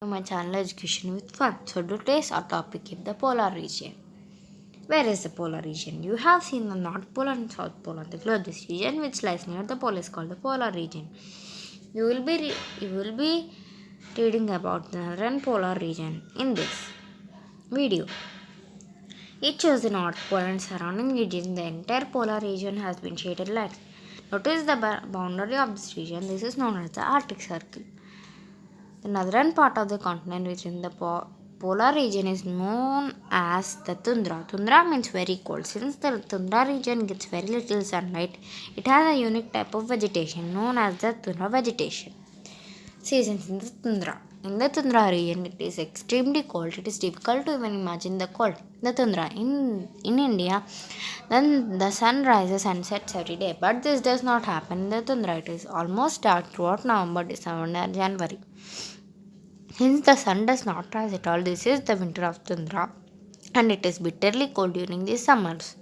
My channel Education with Fun. So today's our topic is the polar region. Where is the polar region? You have seen the North Pole and South Pole on the globe. This region which lies near the pole is called the polar region. You will be reading about the northern polar region in this video. It shows the North Pole and surrounding region. The entire polar region has been shaded light. Notice the boundary of this region. This is known as the Arctic Circle. The northern part of the continent within the polar region is known as the tundra. Tundra means very cold. Since the tundra region gets very little sunlight, it has a unique type of vegetation known as the tundra vegetation. Seasons in the tundra. In the tundra region, it is extremely cold. It is difficult to even imagine the cold. The tundra in India, then the sun rises and sets every day. But this does not happen in the tundra. It is almost dark throughout November, December, and January. Since the sun does not rise at all, this is the winter of tundra and it is bitterly cold during the summers.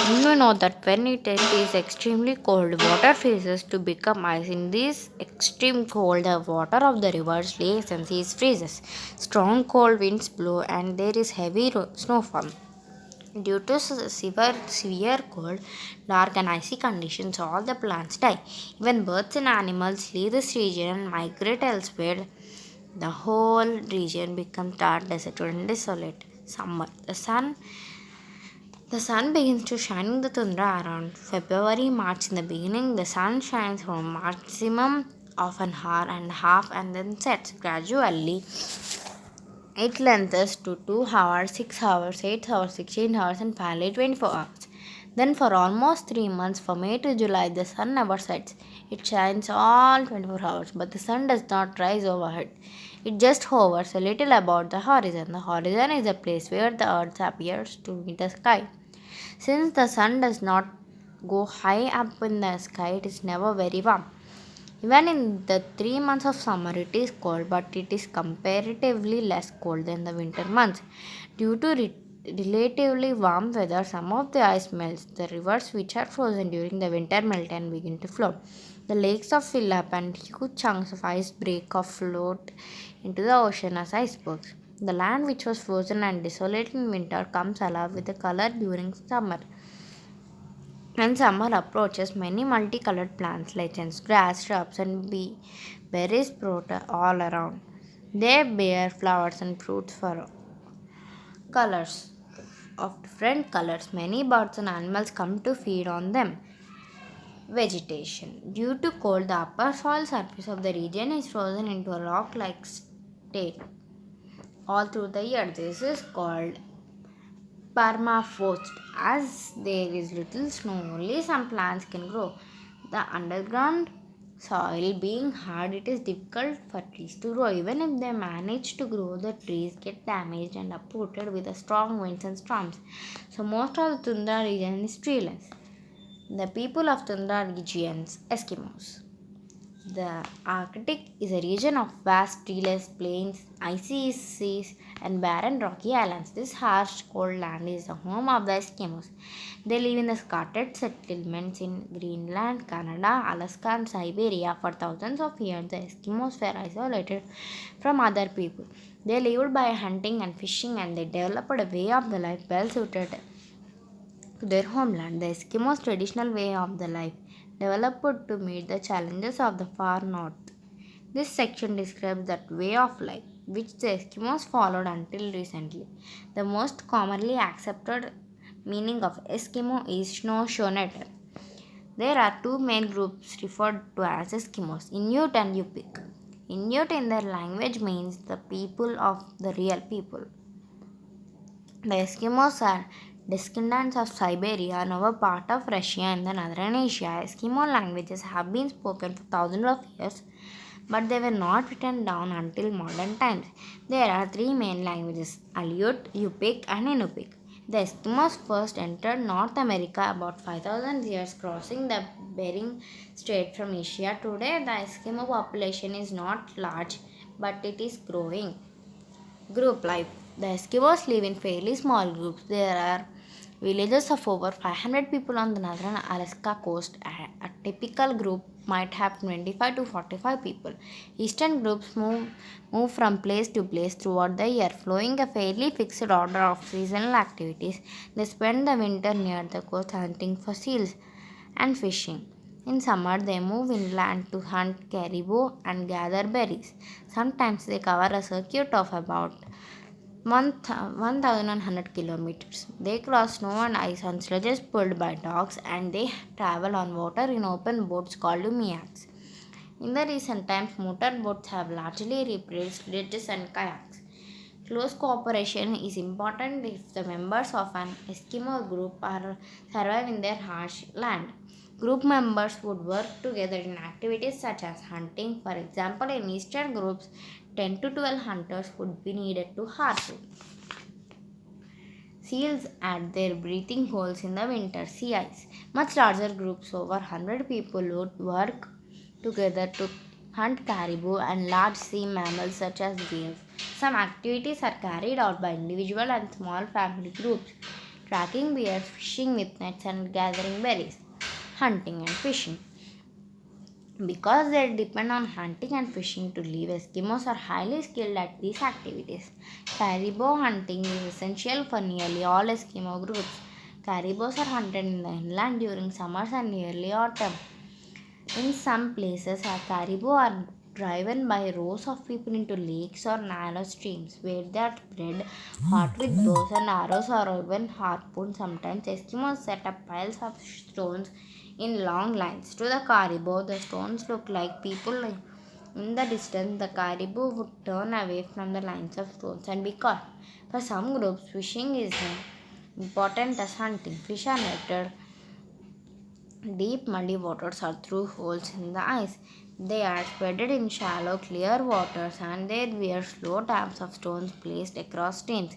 You know that when it is extremely cold, water freezes to become ice. In this extreme cold, the water of the rivers, lakes, and seas freezes. Strong cold winds blow and there is heavy snowfall. Due to severe cold, dark, and icy conditions, all the plants die. Even birds and animals leave this region and migrate elsewhere. The whole region becomes dark, deserted, and desolate. Summer. The sun begins to shine in the tundra around February, March. In the beginning, the sun shines for a maximum of an hour and a half and then sets gradually. It lengthens to 2 hours, 6 hours, 8 hours, 16 hours, and finally 24 hours. Then, for almost 3 months, from May to July, the sun never sets. It shines all 24 hours, but the sun does not rise overhead. It just hovers a little above the horizon. The horizon is a place where the earth appears to meet the sky. Since the sun does not go high up in the sky, it is never very warm. Even in the 3 months of summer, it is cold, but it is comparatively less cold than the winter months. Due to relatively warm weather, some of the ice melts. The rivers which are frozen during the winter melt and begin to flow. The lakes of fill up and huge chunks of ice break or float into the ocean as icebergs. The land which was frozen and desolate in winter comes alive with a color during summer. When summer approaches, many multicolored plants, lichens, grass, shrubs, and berries sprout all around. They bear flowers and fruits for colors of different colors. Many birds and animals come to feed on them. Vegetation. Due to cold, the upper soil surface of the region is frozen into a rock-like state all through the year. This is called permafrost. As there is little snow, only some plants can grow. The underground soil being hard, it is difficult for trees to grow. Even if they manage to grow, the trees get damaged and uprooted with the strong winds and storms. So most of the tundra region is treeless. The people of tundra regions, Eskimos. The Arctic is a region of vast treeless plains, icy seas, and barren rocky islands. This harsh, cold land is the home of the Eskimos. They live in the scattered settlements in Greenland, Canada, Alaska, and Siberia. For thousands of years, the Eskimos were isolated from other people. They lived by hunting and fishing, and they developed a way of the life well suited to their homeland. The Eskimos' traditional way of the life developed to meet the challenges of the far north. This section describes that way of life, which the Eskimos followed until recently. The most commonly accepted meaning of Eskimo is snow shonator. There are two main groups referred to as Eskimos, Inuit and Yupik. Inuit in their language means the people of the real people. The Eskimos are descendants of Siberia, now a part of Russia and the northern Asia. Eskimo languages have been spoken for thousands of years, but they were not written down until modern times. There are three main languages: Aleut, Yupik, and Inupik. The Eskimos first entered North America about 5,000 years, crossing the Bering Strait from Asia. Today, the Eskimo population is not large, but it is growing. Group life. The Eskimos live in fairly small groups. There are villages of over 500 people on the northern Alaska coast. typical group might have 25 to 45 people. Eastern groups move from place to place throughout the year, following a fairly fixed order of seasonal activities. They spend the winter near the coast hunting for seals and fishing. In summer, they move inland to hunt caribou and gather berries. Sometimes they cover a circuit of about 1100 kilometers. They cross snow and ice on sledges pulled by dogs, and they travel on water in open boats called miaks. In the recent times, motorboats have largely replaced sledges and kayaks. Close cooperation is important if the members of an Eskimo group are survive in their harsh land. Group members would work together in activities such as hunting. For example, in eastern groups, 10 to 12 hunters would be needed to harpoon seals at their breathing holes in the winter sea ice. Much larger groups, over 100 people, would work together to hunt caribou and large sea mammals such as whales. Some activities are carried out by individual and small family groups, tracking bears, fishing with nets, and gathering berries, hunting and fishing. Because they depend on hunting and fishing to live, Eskimos are highly skilled at these activities. Caribou hunting is essential for nearly all Eskimo groups. Caribous are hunted in the inland during summers and early autumn. In some places, our caribou are driven by rows of people into lakes or narrow streams where they are spread hot with bows and arrows or even harpoons. Sometimes Eskimos set up piles of stones in long lines to the caribou. The stones look like people in the distance. The caribou would turn away from the lines of stones and be caught. For some groups, fishing is important as hunting. Fish are netted deep muddy waters or through holes in the ice. They are spreaded in shallow, clear waters and there were slow dams of stones placed across streams.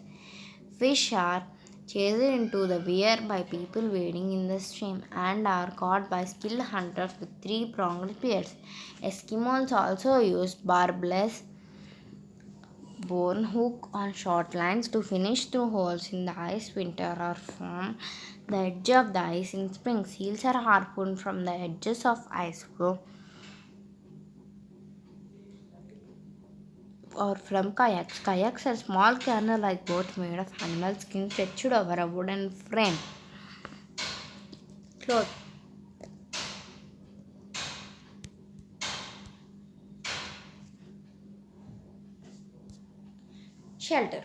Fish are chased into the weir by people wading in the stream and are caught by skilled hunters with three-pronged spears. Eskimos also used barbless bone hook on short lines to finish through holes in the ice winter or from the edge of the ice in spring. Seals are harpooned from the edges of ice floe or from kayaks. Kayaks are small canoe-like boats made of animal skin stretched over a wooden frame. Cloth. Shelter.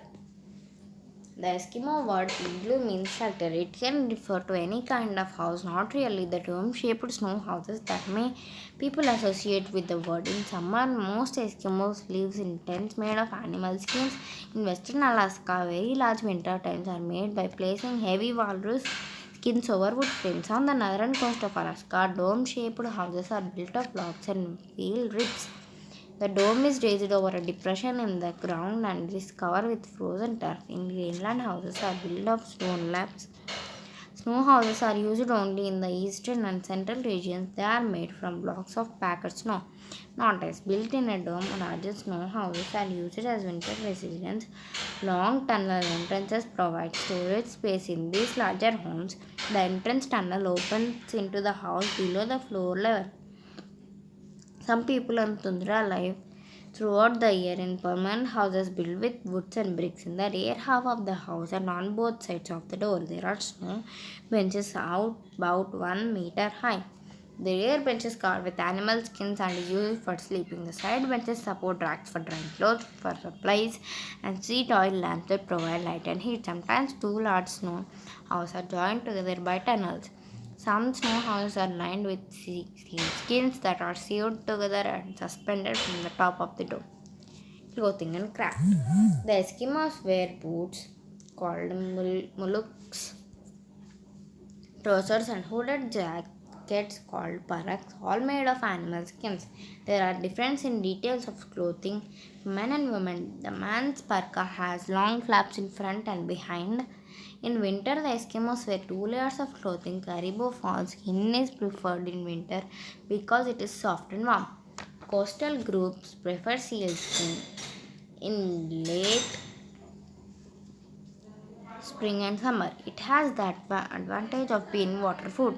The Eskimo word igloo means shelter. It can refer to any kind of house, not really the dome-shaped snow houses that may people associate with the word. In summer, most Eskimos live in tents made of animal skins. In western Alaska, very large winter tents are made by placing heavy walrus skins over wood frames. On the northern coast of Alaska, dome-shaped houses are built of logs and wheel ribs. The dome is raised over a depression in the ground and is covered with frozen turf. In Greenland, houses are built of stone slabs. Snow houses are used only in the eastern and central regions. They are made from blocks of packed snow, not ice. Built in a dome, larger snow houses are used as winter residence. Long tunnel entrances provide storage space in these larger homes. The entrance tunnel opens into the house below the floor level. Some people in Tundra live throughout the year in permanent houses built with woods and bricks. In the rear half of the house and on both sides of the door, there are snow benches out about 1 meter high. The rear benches covered with animal skins and is used for sleeping. The side benches support racks for drying clothes, for supplies, and seat oil lamps that provide light and heat. Sometimes two large snow houses are joined together by tunnels. Some snow houses are lined with skins that are sewed together and suspended from the top of the dome. Clothing and craft. The Eskimos wear boots called muluks, trousers, and hooded jackets called paraks, all made of animal skins. There are differences in details of clothing for men and women. The man's parka has long flaps in front and behind. In winter, the Eskimos wear two layers of clothing. Caribou fawn skin is preferred in winter because it is soft and warm. Coastal groups prefer seal skin in late spring and summer. It has the advantage of being waterproof.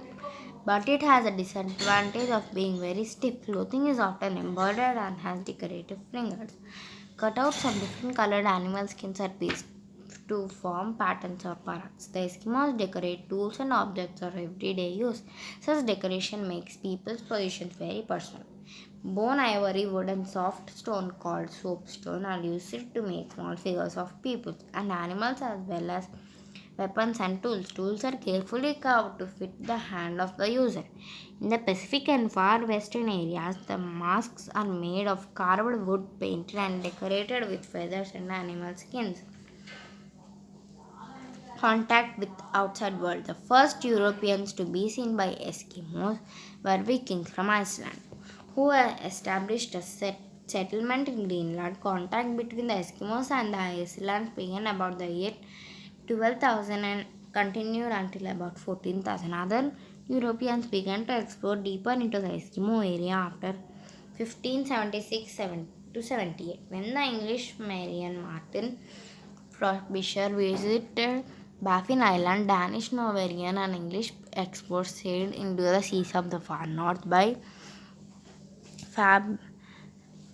but it has a disadvantage of being very stiff. Clothing is often embroidered and has decorative fringers. Cutouts of different colored animal skins are pieced to form patterns or products. The Eskimos decorate tools and objects for everyday use. Such decoration makes people's positions very personal. Bone, ivory, wood, and soft stone called soapstone are used to make small figures of people and animals as well as weapons and tools. Tools are carefully carved to fit the hand of the user. In the Pacific and far western areas, the masks are made of carved wood painted and decorated with feathers and animal skins. Contact with outside world. The first Europeans to be seen by Eskimos were Vikings from Iceland, who established a settlement in Greenland. Contact between the Eskimos and the Icelands began about the year 12,000 and continued until about 14,000. Other Europeans began to explore deeper into the Eskimo area after 1576 to 78, when the English Marian Martin Frobisher visited Baffin Island. Danish, Norwegian, and English explorers sailed into the seas of the far north by Fab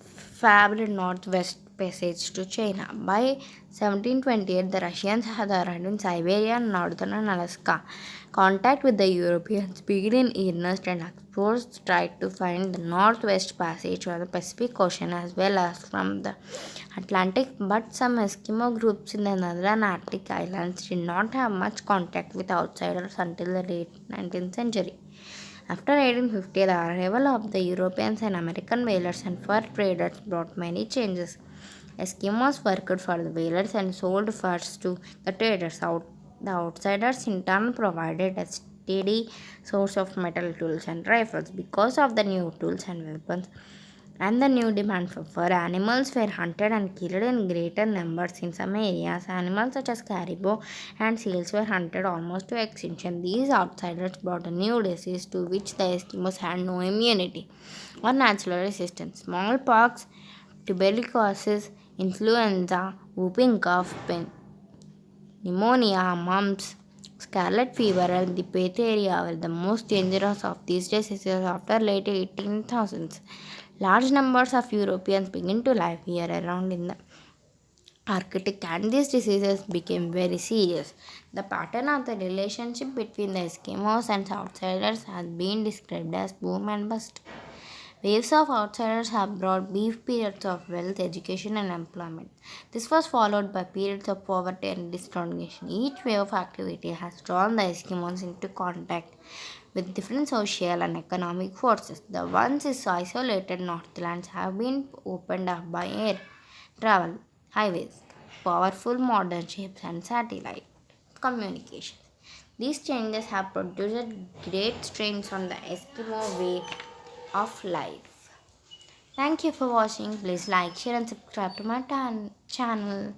fabbed northwest passage to China. By 1728, the Russians had arrived in Siberia and northern Alaska. Contact with the Europeans began in earnest, and explorers tried to find the northwest passage from the Pacific Ocean as well as from the Atlantic. But some Eskimo groups in the northern Arctic islands did not have much contact with outsiders until the late 19th century. After 1850, the arrival of the Europeans and American whalers and fur traders brought many changes. Eskimos worked for the whalers and sold furs to the traders. The outsiders in turn provided a steady source of metal tools and rifles. Because of the new tools and weapons, and the new demand for fur, animals were hunted and killed in greater numbers in some areas. Animals such as caribou and seals were hunted almost to extinction. These outsiders brought a new disease to which the Eskimos had no immunity or natural resistance. Smallpox, tuberculosis, influenza, whooping cough, pneumonia, mumps, scarlet fever, and diphtheria were the most dangerous of these diseases after late 18,000s. Large numbers of Europeans began to live here around in the Arctic, and these diseases became very serious. The pattern of the relationship between the Eskimos and outsiders has been described as boom and bust. Waves of outsiders have brought brief periods of wealth, education, and employment. This was followed by periods of poverty and discrimination. Each wave of activity has drawn the Eskimos into contact with different social and economic forces. The once isolated Northlands have been opened up by air travel, highways, powerful modern ships, and satellite communications. These changes have produced great strains on the Eskimo way of life. Thank you for watching. Please like, share, and subscribe to my channel.